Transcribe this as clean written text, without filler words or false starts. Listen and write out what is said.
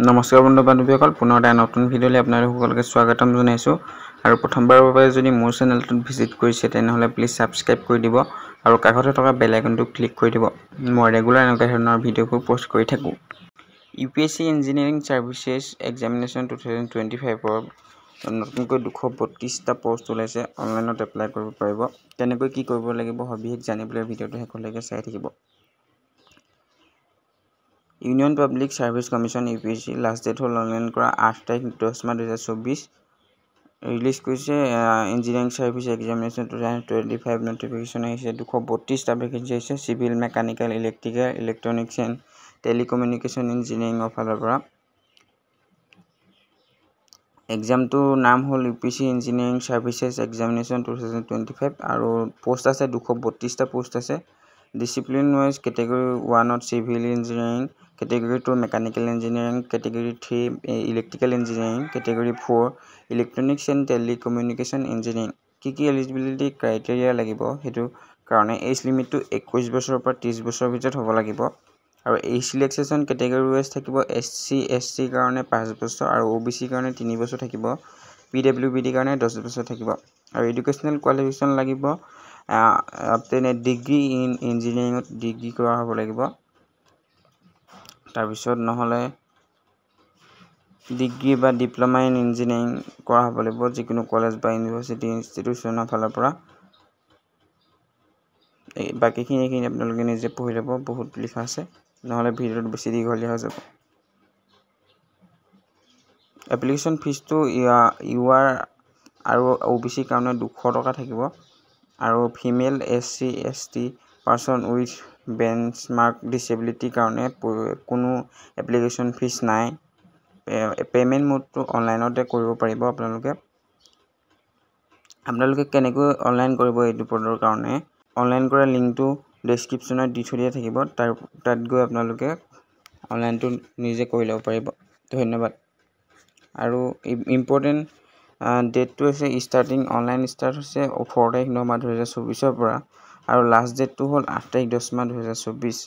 নমস্কাৰ বন্ধু বান্ধৱীসকল, পুনৰ এটা নতুন ভিডিঅ'লৈ আপোনালোক সকলোকে স্বাগতম জনাইছোঁ। আৰু প্ৰথমবাৰৰ বাবে যদি মোৰ চেনেলটোত ভিজিট কৰিছে তেনেহ'লে প্লিজ ছাবস্ক্ৰাইব কৰি দিব আৰু কাষতে থকা বেল আইকনটো ক্লিক কৰি দিব। মই ৰেগুলাৰ এনেকুৱা ধৰণৰ ভিডিঅ'বোৰ পষ্ট কৰি থাকোঁ। UPSC ইঞ্জিনিয়াৰিং ছাৰ্ভিচেছ এক্সামিনেশ্যন 2025ৰ নতুনকৈ 232টা পষ্ট ওলাইছে। অনলাইনত এপ্লাই কৰিব পাৰিব। কেনেকৈ কি কৰিব লাগিব সবিশেষ জানিবলৈ ভিডিঅ'টো শেষলৈকে চাই থাকিব। Union public service commission UPSC last date হল অনলাইন কৰা 8 তাৰিখ 10 মাহ 2024 ৰিলিজ কৰিছে। ইঞ্জিনিয়াৰিং সাৰ্ভিস এক্সামিনেশ্যন 2025 নটিফিকেশন আহিছে। 232টা ভেকেন্সি আহিছে। Civil, mechanical, electrical, electronics and telecommunication ইঞ্জিনিয়াৰিঙৰ ফালৰ পৰা এক্সামটোৰ নাম হ'ল UPSC ইঞ্জিনিয়াৰিং সাৰ্ভিসেছ এক্সামিনেশ্যন 2025 আৰু পোষ্ট আছে 232টা পোষ্ট আছে। Discipline wise category 1 civil engineering, category 2 mechanical engineering, category 3 electrical engineering, category 4 electronics and telecommunication engineering. কি এলিজিবিলিটি ক্ৰাইটেৰিয়া লাগিব সেইটো কাৰণে এজ লিমিটটো 21 বছৰৰ পৰা 30 বছৰৰ ভিতৰত হ'ব লাগিব। আৰু এই সিলেকশ্যন কেটেগৰী ওয়াইজ থাকিব SC SC কাৰণে 5 বছৰ আৰু OBC কাৰণে 3 বছৰ থাকিব। PWBD কাৰণে 10 বছৰ থাকিব। আৰু এডুকেশ্যনেল কোৱালিফিকেশ্যন লাগিব আপটেনে ডিগ্ৰী ইন ইঞ্জিনিয়াৰিঙত ডিগ্ৰী কৰা হ'ব লাগিব। তাৰপিছত নহ'লে ডিগ্ৰী বা ডিপ্লোমা ইন ইঞ্জিনিয়াৰিং কৰা হ'ব লাগিব যিকোনো কলেজ বা ইউনিভাৰ্চিটি ইনষ্টিটিউচনৰ ফালৰ পৰা। বাকীখিনি আপোনালোকে নিজে পঢ়ি ল'ব, বহুত লিখা আছে, নহ'লে ভিডিঅ'টো বেছি দীঘলীয়া হৈ যাব। এপ্লিকেশ্যন ফিজটো UR আৰু OBC কাৰণে 200 টকা থাকিব। আৰু female SC ST person with benchmark ডিসেবিলিটিৰ কাৰণে কোনো এপ্লিকেশ্যন ফিজ নাই। পে'মেণ্ট মোডটো অনলাইনতে কৰিব পাৰিব। আপোনালোকে কেনেকৈ অনলাইন কৰিব এইটো পদৰ কাৰণে অনলাইন কৰা লিংকটো ডেছক্ৰিপশ্যনত দি থৈ দিয়া থাকিব। তাত গৈ আপোনালোকে অনলাইনটো নিজে কৰি ল'ব পাৰিব। ধন্যবাদ। আৰু ইম্পৰ্টেণ্ট ডেটটো হৈছে ষ্টাৰ্টিং অনলাইন ষ্টাৰ্ট হৈছে 18 তাৰিখ 9 মাহ 2024 পৰা আৰু লাষ্ট ডেটটো হ'ল 8 তাৰিখ 10 মাহ 2024।